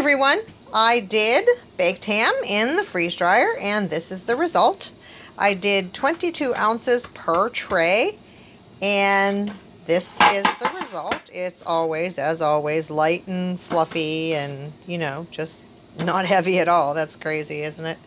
everyone, I did baked ham in the freeze dryer and this is the result. I did 22 ounces per tray and this is the result. It's always, as always, light and fluffy and, you know, just not heavy at all. That's crazy, isn't it?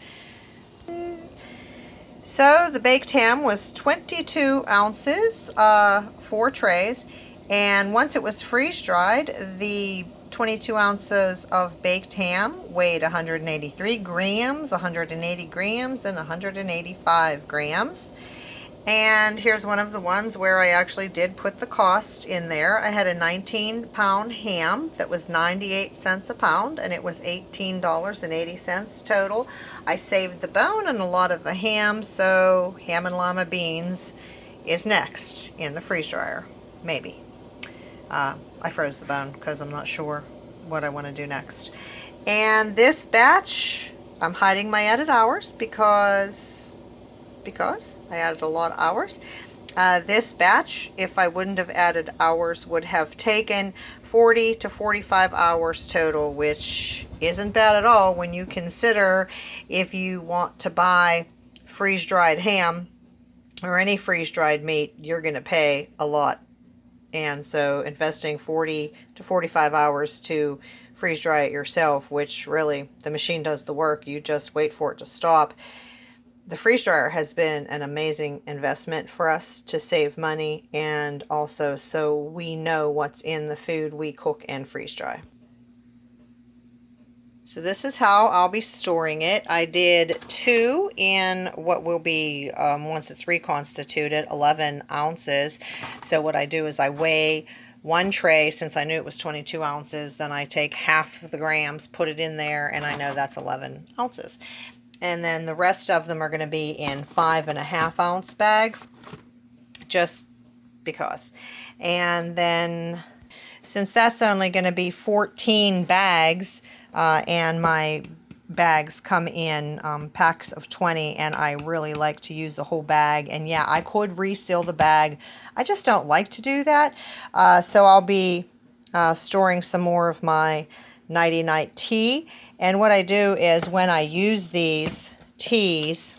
So the baked ham was 22 ounces, 4 trays, and once it was freeze dried, the 22 ounces of baked ham weighed 183 grams, 180 grams, and 185 grams. And here's one of the ones where I actually did put the cost in there. I had a 19-pound ham that was 98 cents a pound, and it was $18.80 total. I saved the bone and a lot of the ham, so ham and llama beans is next in the freeze dryer, maybe. I froze the bone because I'm not sure what I want to do next. And this batch, I'm hiding my added hours because I added a lot of hours. This batch, if I wouldn't have added hours, would have taken 40 to 45 hours total, which isn't bad at all when you consider if you want to buy freeze-dried ham or any freeze-dried meat, you're going to pay a lot. And so investing 40 to 45 hours to freeze dry it yourself, which really the machine does the work, you just wait for it to stop. The freeze dryer has been an amazing investment for us to save money and also so we know what's in the food we cook and freeze dry. So this is how I'll be storing it. I did 2 in what will be, once it's reconstituted, 11 ounces. So what I do is I weigh one tray, since I knew it was 22 ounces, then I take half of the grams, put it in there, and I know that's 11 ounces. And then the rest of them are going to be in 5.5 ounce bags, just because. And then since that's only going to be 14 bags, and my bags come in packs of 20, and I really like to use a whole bag. And yeah, I could reseal the bag. I just don't like to do that. So I'll be storing some more of my Nighty Night tea. And what I do is when I use these teas,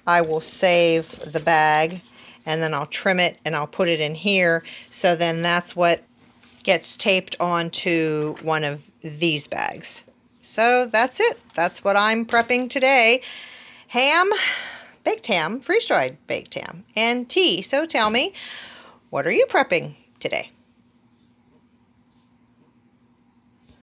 I will save the bag and then I'll trim it and I'll put it in here. So then that's what gets taped onto one of these bags. So that's it. That's what I'm prepping today. Ham, baked ham, freeze-dried baked ham, and tea. So tell me, what are you prepping today?